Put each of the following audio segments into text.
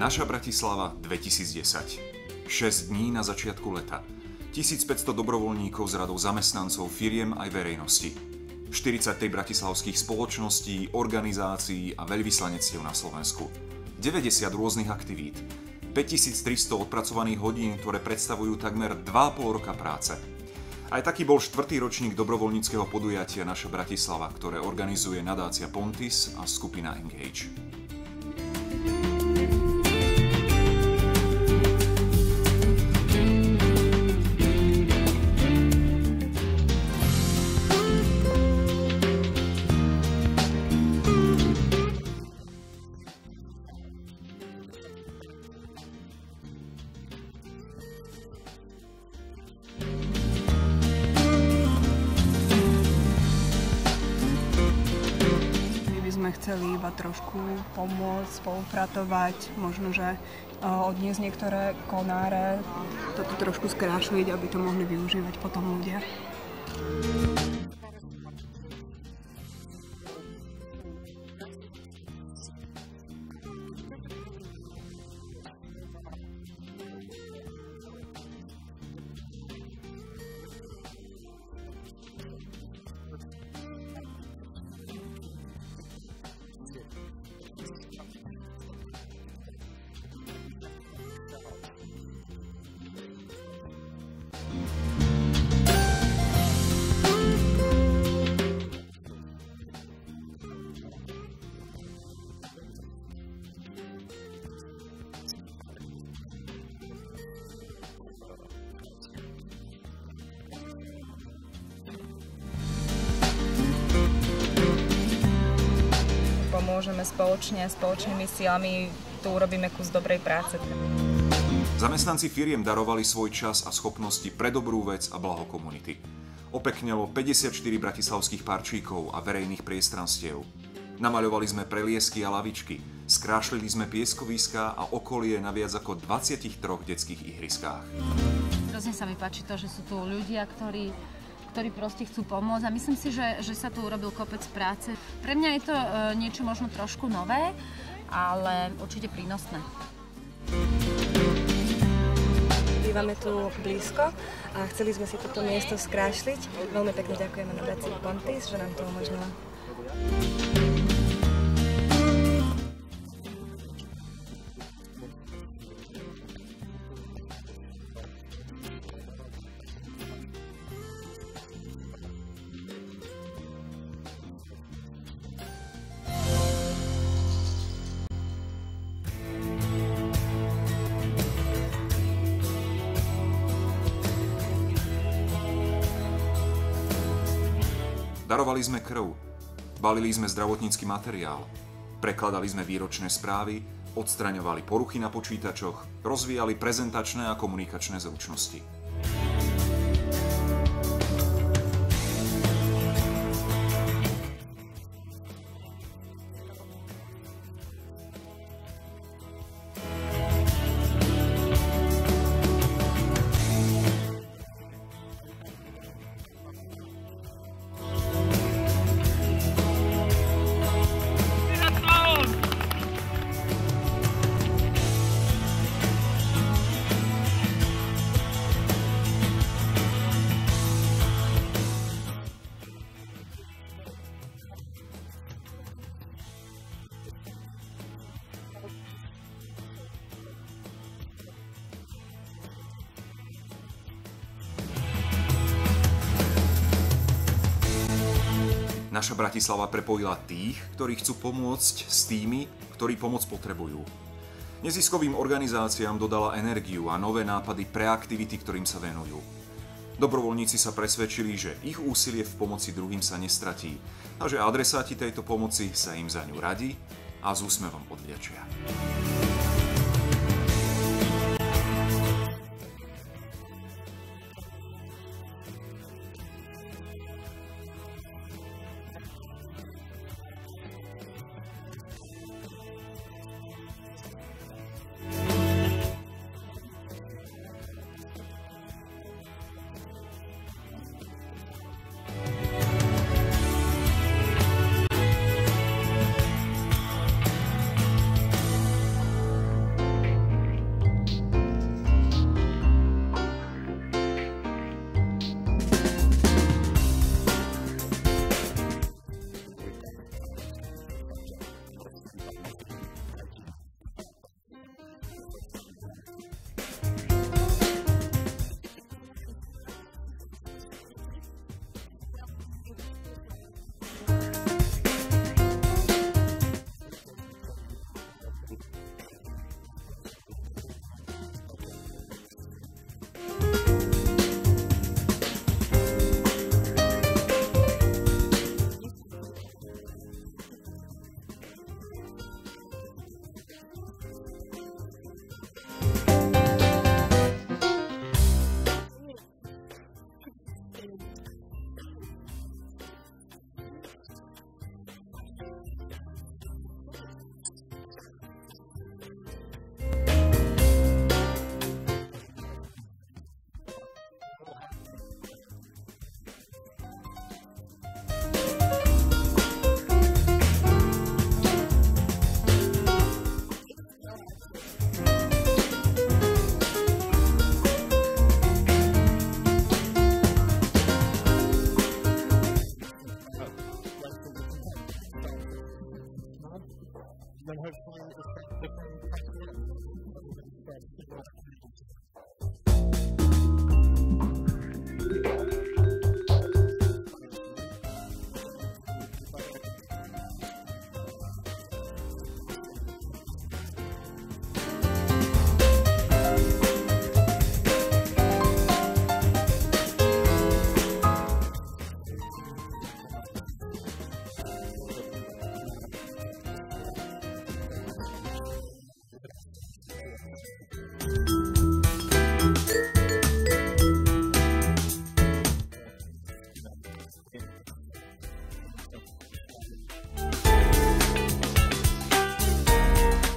Naša Bratislava 2010. 6 dní na začiatku leta. 1500 dobrovoľníkov z radou zamestnancov, firiem aj verejnosti. 40 bratislavských spoločností, organizácií a veľvyslanectiev na Slovensku. 90 rôznych aktivít. 5300 odpracovaných hodín, ktoré predstavujú takmer 2,5 roka práce. Aj taký bol 4. ročník dobrovoľníckeho podujatia Naša Bratislava, ktoré organizuje nadácia Pontis a skupina Engage. Chceli iba trošku pomôcť, spolupracovať, možno, že odniesť niektoré konáre, toto trošku skrášliť, aby to mohli využívať potom ľudia. Môžeme spoločnými silami tu urobíme kus dobrej práce. Zamestnanci firiem darovali svoj čas a schopnosti pre dobrú vec a blaho komunity. Opeknelo 54 bratislavských parčíkov a verejných priestranstiev. Namaľovali sme preliesky a lavičky, skrášlili sme pieskoviská a okolie na viac ako 23 detských ihriskách. Hrozne sa mi páči to, že sú tu ľudia, ktorí proste chcú pomôcť a myslím si, že sa tu urobil kopec práce. Pre mňa je to niečo možno trošku nové, ale určite prínosné. Bývame tu blízko a chceli sme si toto miesto skrášliť. Veľmi pekne ďakujeme nadácii Pontis, že nám to umožnila. Darovali sme krv, balili sme zdravotnícky materiál, prekladali sme výročné správy, odstraňovali poruchy na počítačoch, rozvíjali prezentačné a komunikačné zručnosti. Naša Bratislava prepojila tých, ktorí chcú pomôcť s tými, ktorí pomoc potrebujú. Neziskovým organizáciám dodala energiu a nové nápady pre aktivity, ktorým sa venujú. Dobrovoľníci sa presvedčili, že ich úsilie v pomoci druhým sa nestratí a že adresáti tejto pomoci sa im za ňu radi a s úsmevom odvďačia.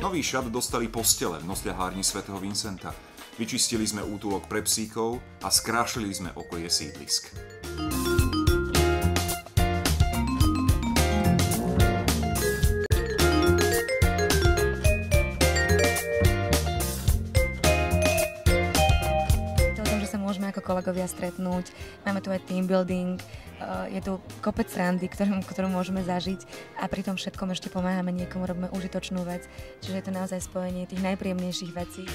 Nový šat dostali postele v nosľahárni svätého Vincenta. Vyčistili sme útulok pre psíkov a skrášlili sme okolie sídlisk. Môžeme ako kolegovia stretnúť, máme tu aj team building, je tu kopec srandy, ktorú môžeme zažiť a pri tom všetkom ešte pomáhame niekomu, robíme užitočnú vec, čiže je to naozaj spojenie tých najpríjemnejších vecí.